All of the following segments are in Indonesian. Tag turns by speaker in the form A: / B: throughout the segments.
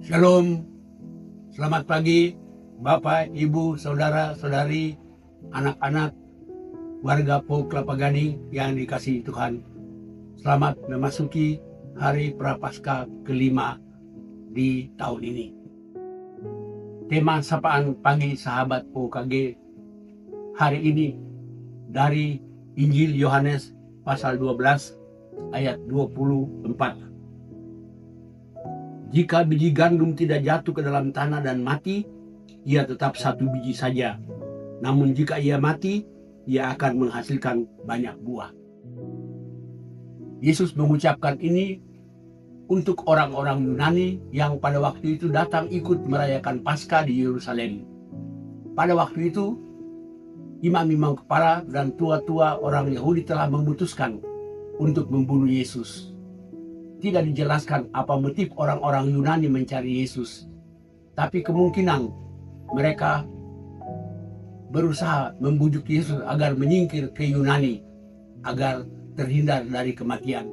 A: Shalom, selamat pagi Bapak, Ibu, Saudara, Saudari, anak-anak, warga Po Kelapa Gading yang dikasihi Tuhan. Selamat memasuki hari Prapaskah kelima di tahun ini. Tema sapaan pagi sahabat POKG hari ini dari Injil Yohanes pasal 12 ayat 24. Jika biji gandum tidak jatuh ke dalam tanah dan mati, ia tetap satu biji saja. Namun jika ia mati, ia akan menghasilkan banyak buah. Yesus mengucapkan ini untuk orang-orang Yunani yang pada waktu itu datang ikut merayakan Paskah di Yerusalem. Pada waktu itu, imam-imam kepala dan tua-tua orang Yahudi telah memutuskan untuk membunuh Yesus. Tidak dijelaskan apa motif orang-orang Yunani mencari Yesus, tapi kemungkinan mereka berusaha membujuk Yesus agar menyingkir ke Yunani, agar terhindar dari kematian.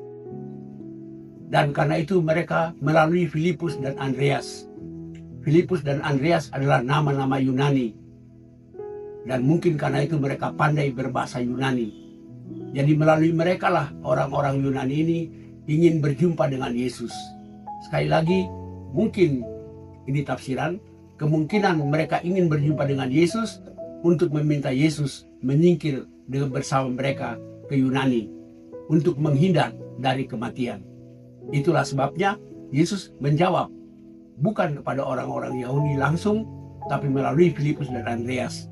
A: Dan karena itu mereka melalui Filipus dan Andreas. Filipus dan Andreas adalah nama-nama Yunani. Dan mungkin karena itu mereka pandai berbahasa Yunani. Jadi melalui mereka lah orang-orang Yunani ini ingin berjumpa dengan Yesus. Sekali lagi, mungkin ini tafsiran, kemungkinan mereka ingin berjumpa dengan Yesus untuk meminta Yesus menyingkir dengan bersama mereka ke Yunani untuk menghindar dari kematian. Itulah sebabnya Yesus menjawab bukan kepada orang-orang Yahudi langsung, tapi melalui Filipus dan Andreas.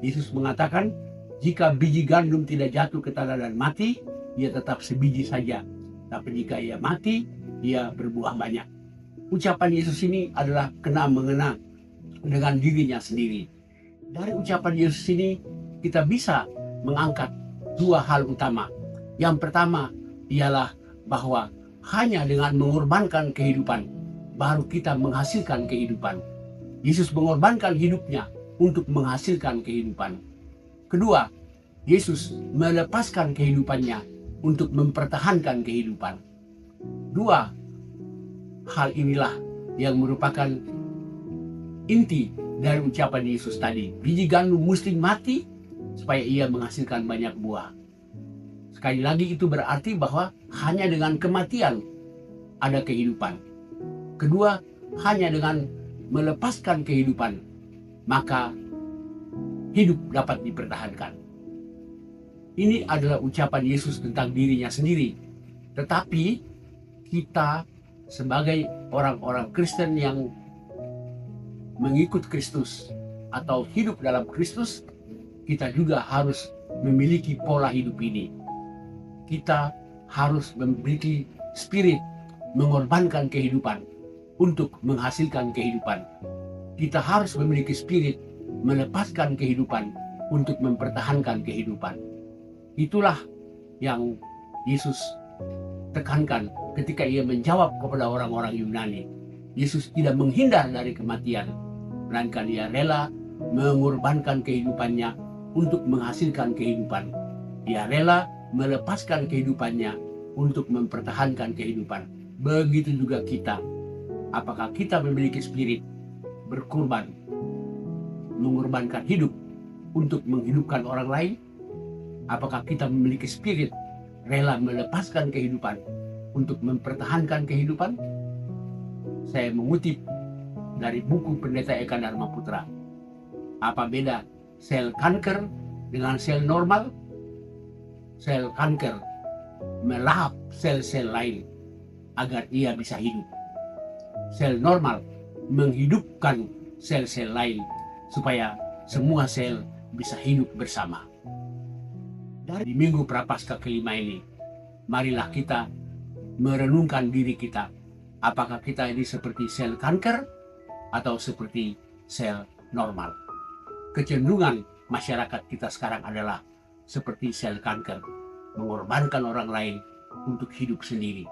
A: Yesus mengatakan, jika biji gandum tidak jatuh ke tanah dan mati, ia tetap sebiji saja. Tapi jika ia mati, ia berbuah banyak. Ucapan Yesus ini adalah kena-mengena dengan dirinya sendiri. Dari ucapan Yesus ini, kita bisa mengangkat dua hal utama. Yang pertama ialah bahwa hanya dengan mengorbankan kehidupan, baru kita menghasilkan kehidupan. Yesus mengorbankan hidupnya untuk menghasilkan kehidupan. Kedua, Yesus melepaskan kehidupannya untuk mempertahankan kehidupan. Dua hal inilah yang merupakan inti dari ucapan Yesus tadi. Biji gandum mesti mati supaya ia menghasilkan banyak buah. Sekali lagi itu berarti bahwa hanya dengan kematian ada kehidupan. Kedua, hanya dengan melepaskan kehidupan, maka hidup dapat dipertahankan. Ini adalah ucapan Yesus tentang dirinya sendiri. Tetapi kita sebagai orang-orang Kristen yang mengikut Kristus atau hidup dalam Kristus, kita juga harus memiliki pola hidup ini. Kita harus memiliki spirit mengorbankan kehidupan untuk menghasilkan kehidupan. Kita harus memiliki spirit melepaskan kehidupan untuk mempertahankan kehidupan. Itulah yang Yesus tekankan ketika ia menjawab kepada orang-orang Yunani. Yesus tidak menghindar dari kematian, melainkan ia rela mengorbankan kehidupannya untuk menghasilkan kehidupan. Ia rela melepaskan kehidupannya untuk mempertahankan kehidupan. Begitu juga kita. Apakah kita memiliki spirit berkorban, mengorbankan hidup untuk menghidupkan orang lain? Apakah kita memiliki spirit rela melepaskan kehidupan untuk mempertahankan kehidupan? Saya mengutip dari buku Pendeta Eka Dharma Putra. Apa beda sel kanker dengan sel normal? Sel kanker melahap sel-sel lain agar ia bisa hidup. Sel normal menghidupkan sel-sel lain supaya semua sel bisa hidup bersama. Dari Minggu Prapaskah kelima ini, marilah kita merenungkan diri kita. Apakah kita ini seperti sel kanker atau seperti sel normal? Kecenderungan masyarakat kita sekarang adalah seperti sel kanker, mengorbankan orang lain untuk hidup sendiri.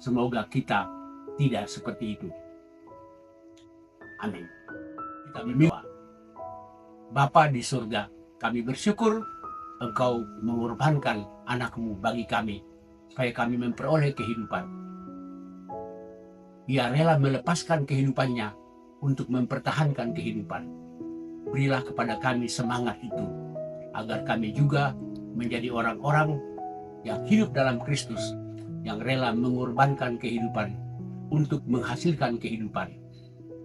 A: Semoga kita tidak seperti itu. Amin. Kita berdoa. Bapa di surga, kami bersyukur Engkau mengorbankan anak-Mu bagi kami, supaya kami memperoleh kehidupan. Ia rela melepaskan kehidupannya untuk mempertahankan kehidupan. Berilah kepada kami semangat itu, agar kami juga menjadi orang-orang yang hidup dalam Kristus, yang rela mengorbankan kehidupan untuk menghasilkan kehidupan,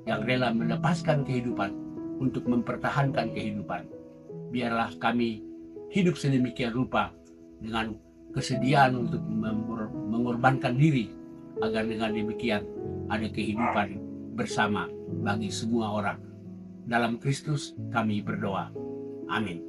A: yang rela melepaskan kehidupan untuk mempertahankan kehidupan. Biarlah kami hidup sedemikian rupa dengan kesediaan untuk mengorbankan diri, agar dengan demikian ada kehidupan bersama bagi semua orang. Dalam Kristus kami berdoa. Amin.